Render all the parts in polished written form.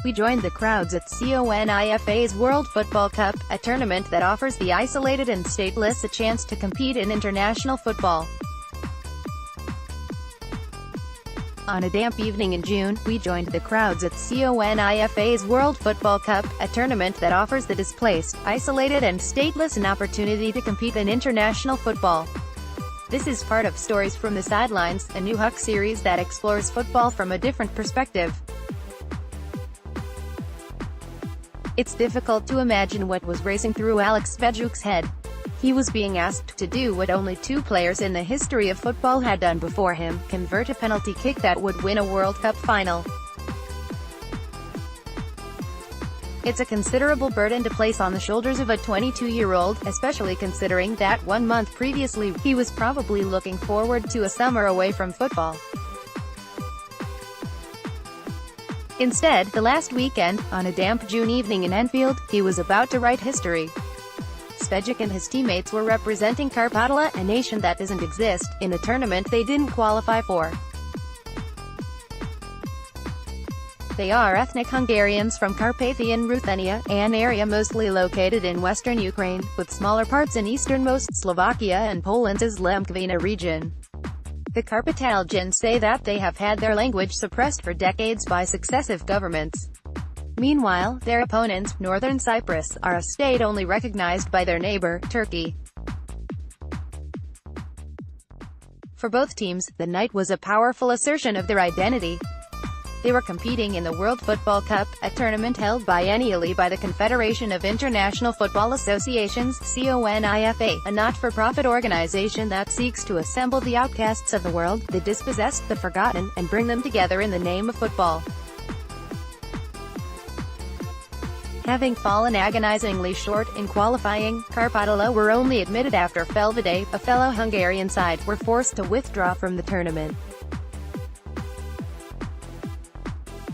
we joined the crowds at CONIFA's World Football Cup, a tournament that offers the isolated and stateless a chance to compete in international football. On a damp evening in June, we joined the crowds at CONIFA's World Football Cup, a tournament that offers the displaced, isolated and stateless an opportunity to compete in international football. This is part of Stories From The Sidelines, a new Huck series that explores football from a different perspective. It's difficult to imagine what was racing through Alex Svejcuk's head. He was being asked to do what only two players in the history of football had done before him: convert a penalty kick that would win a World Cup final. It's a considerable burden to place on the shoulders of a 22-year-old, especially considering that 1 month previously, he was probably looking forward to a summer away from football. Instead, the last weekend, on a damp June evening in Enfield, he was about to write history. Svejcuk and his teammates were representing Karpatala, a nation that doesn't exist, in a tournament they didn't qualify for. They are ethnic Hungarians from Carpathian Ruthenia, an area mostly located in western Ukraine, with smaller parts in easternmost Slovakia and Poland's Zlemkvina region. The Karpatalgians say that they have had their language suppressed for decades by successive governments. Meanwhile, their opponents, Northern Cyprus, are a state only recognized by their neighbor, Turkey. For both teams, the night was a powerful assertion of their identity. They were competing in the World Football Cup, a tournament held biennially by the Confederation of International Football Associations, CONIFA, a not-for-profit organization that seeks to assemble the outcasts of the world, the dispossessed, the forgotten, and bring them together in the name of football. Having fallen agonizingly short in qualifying, Karpatala were only admitted after Felvidé, a fellow Hungarian side, were forced to withdraw from the tournament.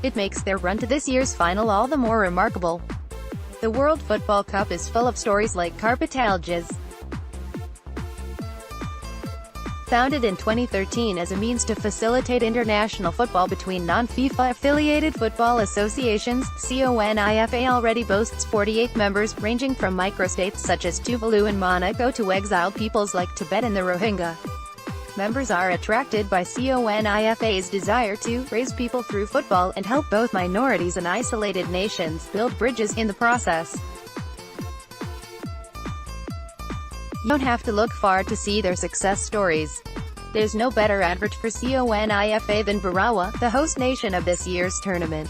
It makes their run to this year's final all the more remarkable. The World Football Cup is full of stories like Karpatalja's. Founded in 2013 as a means to facilitate international football between non-FIFA-affiliated football associations, CONIFA already boasts 48 members, ranging from microstates such as Tuvalu and Monaco to exiled peoples like Tibet and the Rohingya. Members are attracted by CONIFA's desire to raise people through football and help both minorities and isolated nations build bridges in the process. You don't have to look far to see their success stories. There's no better advert for CONIFA than Barawa, the host nation of this year's tournament.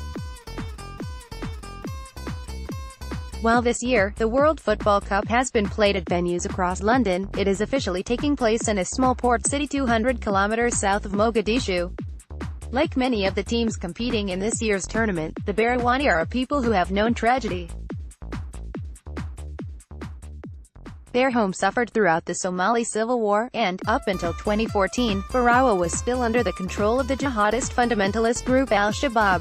While this year, the World Football Cup has been played at venues across London, it is officially taking place in a small port city 200 kilometers south of Mogadishu. Like many of the teams competing in this year's tournament, the Barawani are a people who have known tragedy. Their home suffered throughout the Somali Civil War, and, up until 2014, Barawa was still under the control of the jihadist fundamentalist group Al-Shabaab.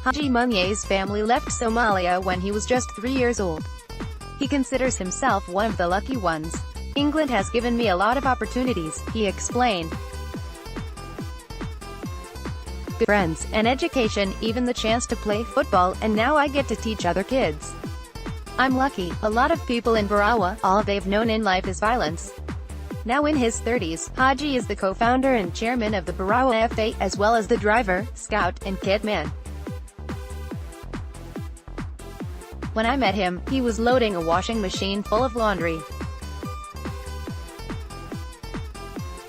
Haji Munyai's family left Somalia when he was just 3 years old. He considers himself one of the lucky ones. "England has given me a lot of opportunities," he explained. "Good friends, an education, even the chance to play football, and now I get to teach other kids. I'm lucky. A lot of people in Barawa, all they've known in life is violence." Now in his 30s, Haji is the co-founder and chairman of the Barawa FA, as well as the driver, scout, and kit man. "When I met him, he was loading a washing machine full of laundry.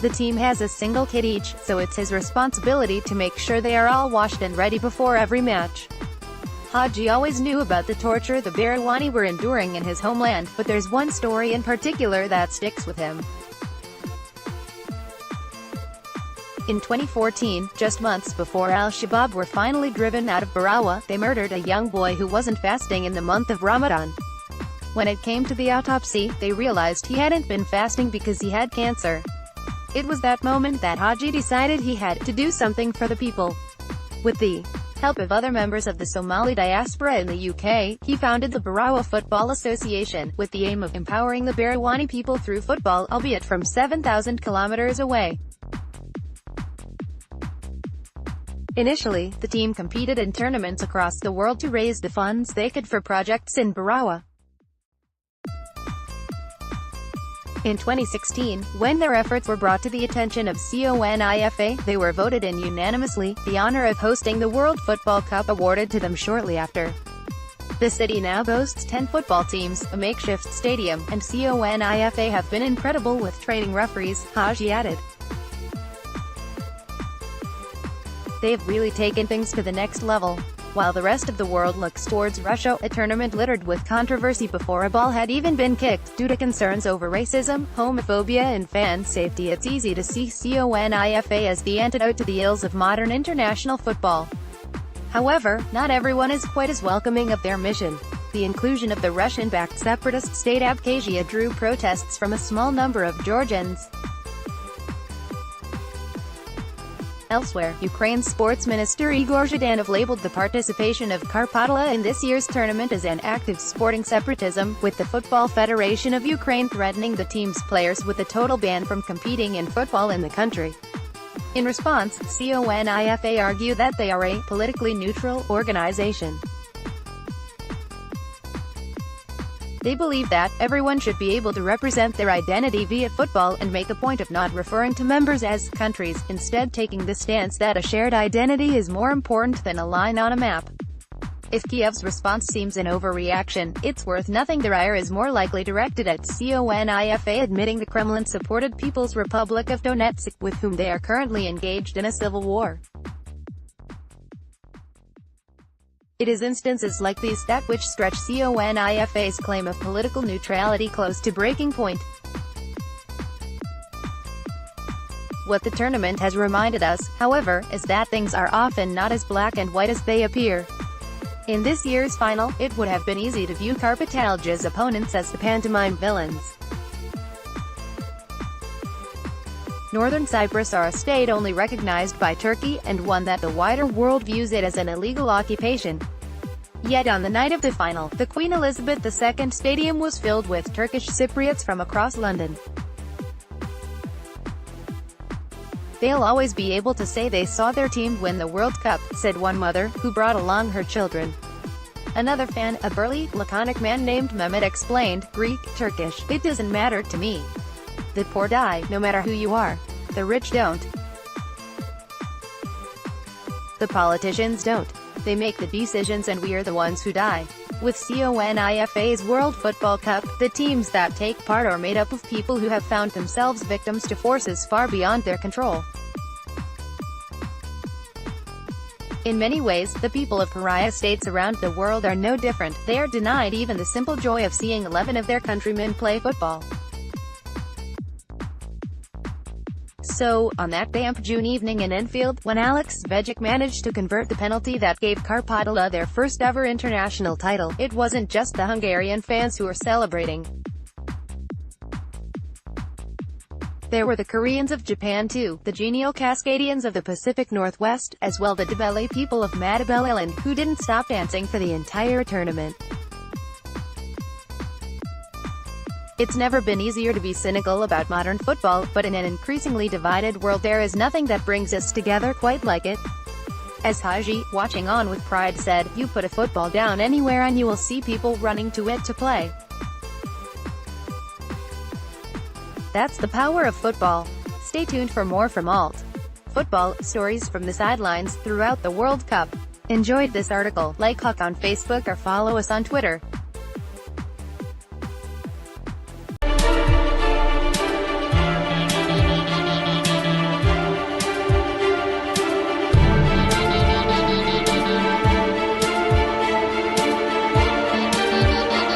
The team has a single kit each, so it's his responsibility to make sure they are all washed and ready before every match." Haji always knew about the torture the Barawani were enduring in his homeland, but there's one story in particular that sticks with him. In 2014, just months before Al-Shabaab were finally driven out of Barawa, they murdered a young boy who wasn't fasting in the month of Ramadan. When it came to the autopsy, they realized he hadn't been fasting because he had cancer. It was that moment that Haji decided he had to do something for the people. With the help of other members of the Somali diaspora in the UK, he founded the Barawa Football Association, with the aim of empowering the Barawani people through football, albeit from 7,000 kilometers away. Initially, the team competed in tournaments across the world to raise the funds they could for projects in Barawa. In 2016, when their efforts were brought to the attention of CONIFA, they were voted in unanimously, the honor of hosting the World Football Cup awarded to them shortly after. The city now boasts 10 football teams, a makeshift stadium, and CONIFA have been incredible with training referees, Haji added. They've really taken things to the next level. While the rest of the world looks towards Russia, a tournament littered with controversy before a ball had even been kicked, due to concerns over racism, homophobia and fan safety, it's easy to see CONIFA as the antidote to the ills of modern international football. However, not everyone is quite as welcoming of their mission. The inclusion of the Russian-backed separatist state Abkhazia drew protests from a small number of Georgians. Elsewhere, Ukraine's sports minister Igor Zhdanov labeled the participation of Karpatala in this year's tournament as an act of sporting separatism, with the Football Federation of Ukraine threatening the team's players with a total ban from competing in football in the country. In response, CONIFA argue that they are a politically neutral organization. They believe that everyone should be able to represent their identity via football and make a point of not referring to members as countries, instead taking the stance that a shared identity is more important than a line on a map. If Kiev's response seems an overreaction, it's worth nothing. Their ire is more likely directed at CONIFA admitting the Kremlin-supported People's Republic of Donetsk, with whom they are currently engaged in a civil war. It is instances like these that which stretch CONIFA's claim of political neutrality close to breaking point. What the tournament has reminded us, however, is that things are often not as black and white as they appear. In this year's final, it would have been easy to view Karpatalja's opponents as the pantomime villains. Northern Cyprus are a state only recognized by Turkey, and one that the wider world views it as an illegal occupation. Yet on the night of the final, the Queen Elizabeth II Stadium was filled with Turkish Cypriots from across London. "They'll always be able to say they saw their team win the World Cup," said one mother, who brought along her children. Another fan, a burly, laconic man named Mehmet, explained, "Greek, Turkish, it doesn't matter to me. The poor die, no matter who you are. The rich don't. The politicians don't. They make the decisions and we are the ones who die." With CONIFA's World Football Cup, the teams that take part are made up of people who have found themselves victims to forces far beyond their control. In many ways, the people of pariah states around the world are no different. They are denied even the simple joy of seeing 11 of their countrymen play football. So, on that damp June evening in Enfield, when Alex Vejic managed to convert the penalty that gave Karpatala their first ever international title, it wasn't just the Hungarian fans who were celebrating. There were the Koreans of Japan too, the genial Cascadians of the Pacific Northwest, as well the Ndebele people of Madibel Island, who didn't stop dancing for the entire tournament. It's never been easier to be cynical about modern football, but in an increasingly divided world there is nothing that brings us together quite like it. As Haji, watching on with pride, said, "You put a football down anywhere and you will see people running to it to play. That's the power of football." Stay tuned for more from Alt. Football, stories from the sidelines, throughout the World Cup. Enjoyed this article? Like Huck on Facebook or follow us on Twitter.